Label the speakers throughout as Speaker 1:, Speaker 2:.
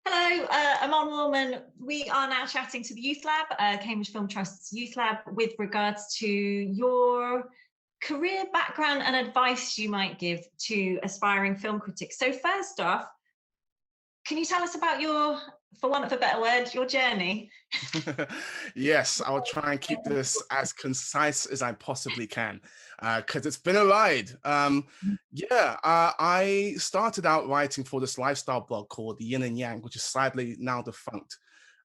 Speaker 1: Hello, Amon Warmann. We are now chatting to the Youth Lab, Cambridge Film Trust's Youth Lab, with regards to your career background and advice you might give to aspiring film critics. So first off, can you tell us about your, for want of a better word, your journey?
Speaker 2: Yes, I'll try and keep this as concise as I possibly can, because it's been a ride. I started out writing for this lifestyle blog called Yin and Yang, which is sadly now defunct.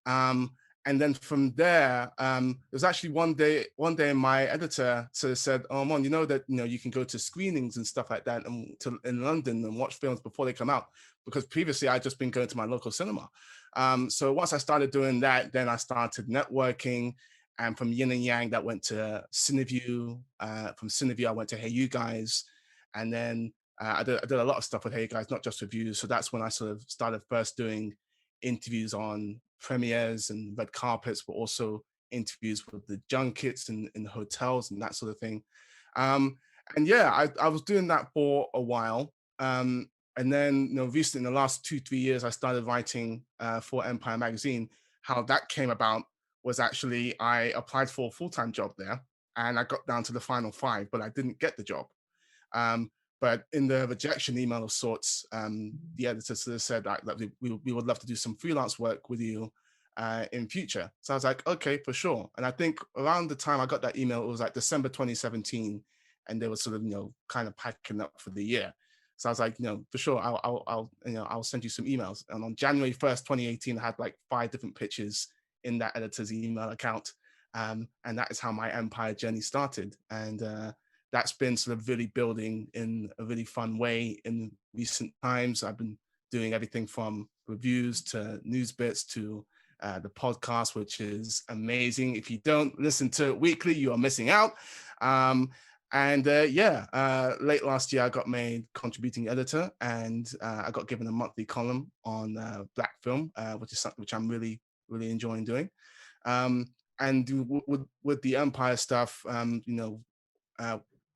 Speaker 2: Um, and then from there, there was actually one day my editor sort of said, "Oh, Mon, you know that you can go to screenings and stuff like that, and in London and watch films before they come out." Because previously I'd just been going to my local cinema. So once I started doing that, then I started networking. And from Yin and Yang, that went to Cineview. From Cineview, I went to Hey You Guys. And then I did a lot of stuff with Hey You Guys, not just reviews. So that's when I sort of started first doing interviews on premieres and red carpets, but also interviews with the junkets and in the hotels and that sort of thing. Um, and yeah, I was doing that for a while. And then, recently in the last 2, 3 years, I started writing for Empire Magazine. How that came about was actually I applied for a full-time job there, and I got down to the final five, but I didn't get the job. Um, but in the rejection email of sorts, the editor sort of said that we would love to do some freelance work with you in future. So I was like, okay, for sure. And I think around the time I got that email, it was like December 2017, and they were sort of kind of packing up for the year. So I was like, for sure, I'll send you some emails. And on January 1st, 2018, I had like 5 different pitches in that editor's email account. And that is how my Empire journey started. And that's been sort of really building in a really fun way in recent times. I've been doing everything from reviews to news bits to the podcast, which is amazing. If you don't listen to it weekly, you are missing out. Late last year, I got made contributing editor, and I got given a monthly column on Black film, which is something which I'm really, really enjoying doing. And with the Empire stuff, uh,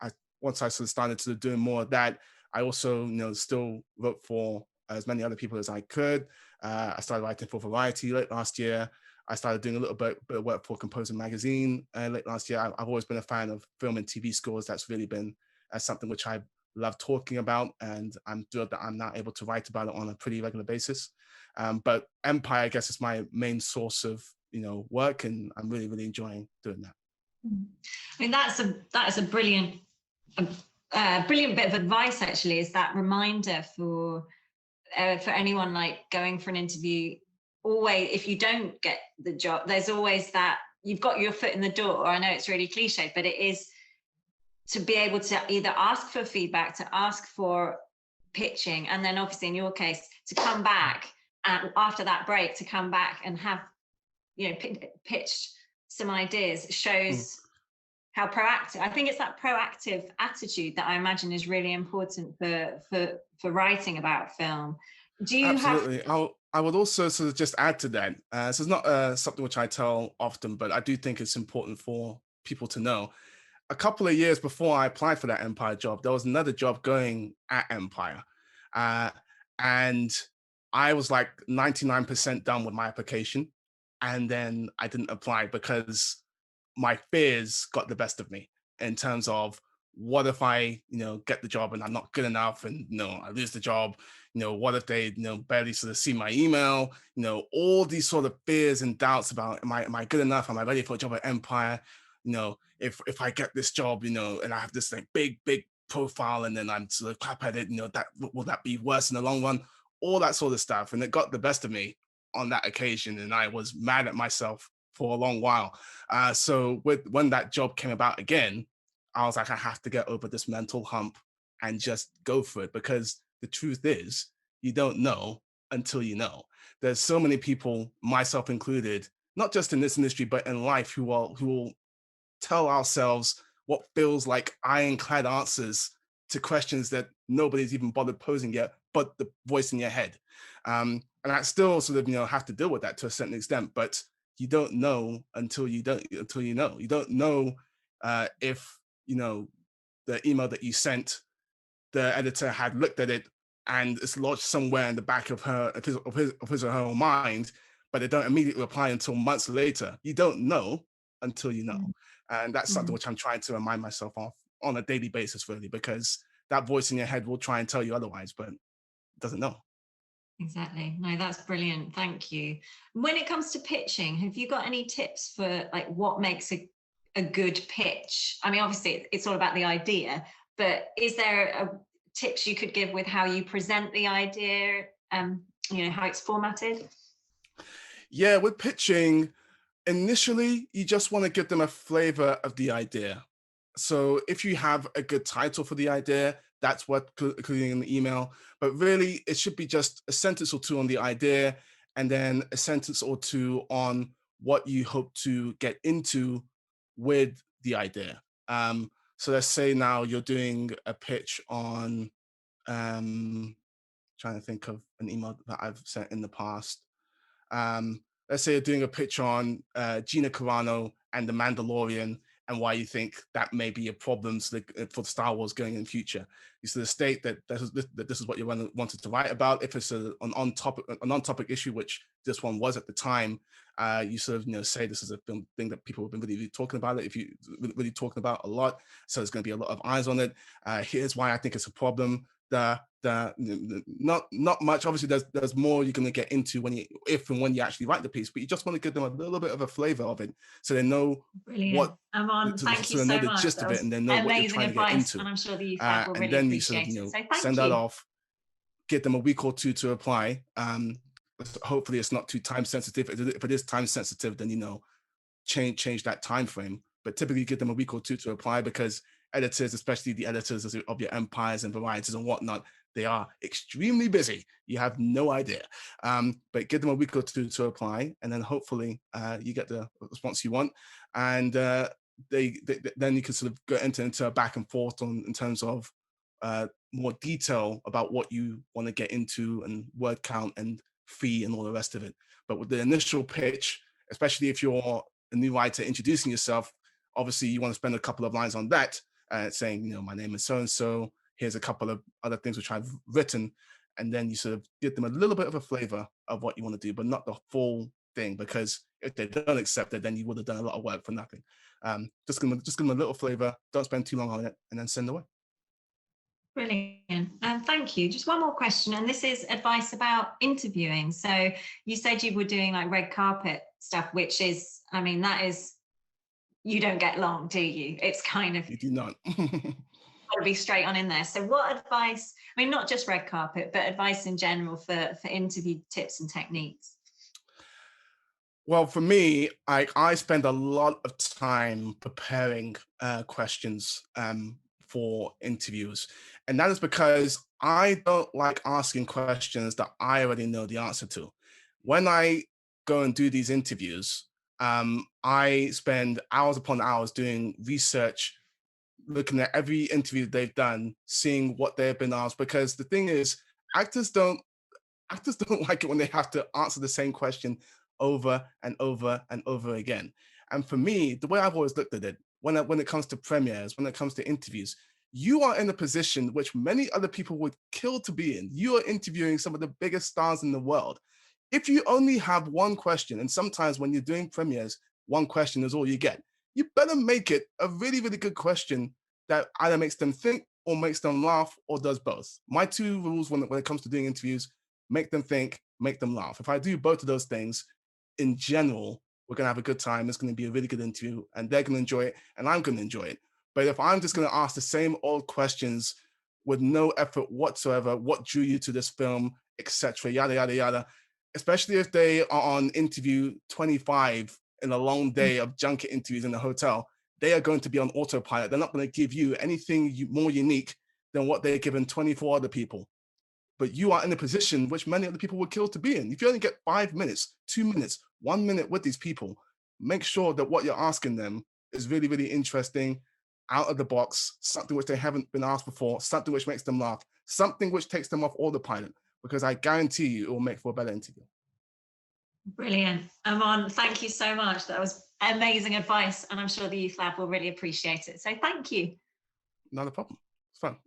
Speaker 2: I once I sort of started to doing more of that, I also, still wrote for as many other people as I could. I started writing for Variety late last year. I started doing a little bit of work for Composer Magazine late last year. I've always been a fan of film and TV scores. That's really been something which I love talking about, and I'm thrilled that I'm now able to write about it on a pretty regular basis. But Empire, I guess, is my main source of work, and I'm really, really enjoying doing that.
Speaker 1: I mean, that is a brilliant bit of advice. Actually, is that reminder for anyone like going for an interview. Always, if you don't get the job, there's always that you've got your foot in the door. I know it's really cliche, but it is to be able to either ask for feedback, to ask for pitching, and then obviously in your case to come back and after that break to come back and have pitched some ideas shows how proactive. I think it's that proactive attitude that I imagine is really important for writing about film. Do you
Speaker 2: Absolutely.
Speaker 1: have?
Speaker 2: I would also sort of just add to that. So it's not something which I tell often, but I do think it's important for people to know. A couple of years before I applied for that Empire job, there was another job going at Empire. Uh, and I was like 99% done with my application. And then I didn't apply because my fears got the best of me in terms of what if I, get the job and I'm not good enough and, I lose the job, what if they, barely sort of see my email, all these sort of fears and doubts about, am I good enough? Am I ready for a job at Empire? If I get this job, and I have this like big profile and then I'm sort of crap at it, that will that be worse in the long run? All that sort of stuff. And it got the best of me on that occasion. And I was mad at myself for a long while. So when that job came about again, I was like, I have to get over this mental hump and just go for it, because the truth is, you don't know until you know. There's so many people, myself included, not just in this industry but in life, who will tell ourselves what feels like ironclad answers to questions that nobody's even bothered posing yet, but the voice in your head. And I still sort of have to deal with that to a certain extent, but you don't know until you know. You don't know if the email that you sent, the editor had looked at it and it's lodged somewhere in the back of his or her own mind, but they don't immediately reply until months later. You don't know until you know. And that's something which I'm trying to remind myself of on a daily basis, really, because that voice in your head will try and tell you otherwise, but it doesn't know.
Speaker 1: Exactly. No, that's brilliant. Thank you. When it comes to pitching, have you got any tips for like what makes a good pitch? I mean, obviously it's all about the idea, but is there tips you could give with how you present the idea, how it's formatted?
Speaker 2: Yeah, with pitching, initially, you just want to give them a flavor of the idea. So if you have a good title for the idea, that's what including in the email. But really, it should be just a sentence or two on the idea, and then a sentence or two on what you hope to get into with the idea. So let's say now you're doing a pitch on, trying to think of an email that I've sent in the past. Let's say you're doing a pitch on Gina Carano and The Mandalorian, and why you think that may be a problem for Star Wars going in the future. You sort of state that this is what you wanted to write about. If it's an on-topic issue, which this one was at the time, you sort of say this is a thing that people have been really talking about it. If you really talking about a lot, so there's going to be a lot of eyes on it. Here's why I think it's a problem. Not much. Obviously, there's more you're going to get into when you actually write the piece, but you just want to give them a little bit of a flavor of it, so they know what.
Speaker 1: Amon, thank you
Speaker 2: so they know
Speaker 1: so
Speaker 2: the
Speaker 1: much.
Speaker 2: gist of it, and they know what you're trying to get into.
Speaker 1: And I'm sure the UFAB will
Speaker 2: and
Speaker 1: really
Speaker 2: then you
Speaker 1: appreciate
Speaker 2: sort of,
Speaker 1: it. So thank
Speaker 2: send
Speaker 1: you.
Speaker 2: that off, give them a week or two to apply. Hopefully, it's not too time sensitive. If it is time sensitive, then change that time frame. But typically, give them a week or two to apply, because editors, especially the editors of your empires and varieties and whatnot, they are extremely busy. You have no idea. But give them a week or two to apply, and then hopefully you get the response you want. And then you can sort of go into a back and forth in terms of more detail about what you want to get into, and word count and fee and all the rest of it. But with the initial pitch, especially if you're a new writer introducing yourself, obviously you want to spend a couple of lines on that, saying, my name is so-and-so, here's a couple of other things which I've written, and then you sort of give them a little bit of a flavor of what you want to do, but not the full thing, because if they don't accept it, then you would have done a lot of work for nothing. Just give them a little flavor, don't spend too long on it, and then send away.
Speaker 1: Brilliant. Thank you. Just one more question, and this is advice about interviewing. So you said you were doing like red carpet stuff, which is, that is, you don't get long, do you? It's kind of,
Speaker 2: you do not.
Speaker 1: Got to be straight on in there. So what advice, not just red carpet, but advice in general for interview tips and techniques?
Speaker 2: Well, for me, I spend a lot of time preparing questions for interviews. And that is because I don't like asking questions that I already know the answer to. When I go and do these interviews, I spend hours upon hours doing research, looking at every interview they've done, seeing what they've been asked. Because the thing is, actors don't like it when they have to answer the same question over and over and over again. And for me, the way I've always looked at it, when it comes to premieres, when it comes to interviews, you are in a position which many other people would kill to be in. You are interviewing some of the biggest stars in the world. If you only have one question, and sometimes when you're doing premieres, one question is all you get, you better make it a really, really good question that either makes them think or makes them laugh or does both. My two rules when it comes to doing interviews: make them think, make them laugh. If I do both of those things, in general, we're going to have a good time. It's going to be a really good interview, and they're going to enjoy it, and I'm going to enjoy it. But if I'm just going to ask the same old questions with no effort whatsoever, what drew you to this film, etc., yada, yada, yada, especially if they are on interview 25 in a long day of junket interviews in a hotel, they are going to be on autopilot. They're not going to give you anything more unique than what they're given 24 other people. But you are in a position which many other people would kill to be in. If you only get 5 minutes, 2 minutes, 1 minute with these people, make sure that what you're asking them is really, really interesting, out of the box, something which they haven't been asked before, something which makes them laugh, something which takes them off autopilot, because I guarantee you it will make for a better interview.
Speaker 1: Brilliant. Amon, thank you so much. That was amazing advice, and I'm sure the Youth Lab will really appreciate it. So thank you.
Speaker 2: Not a problem. It's fun.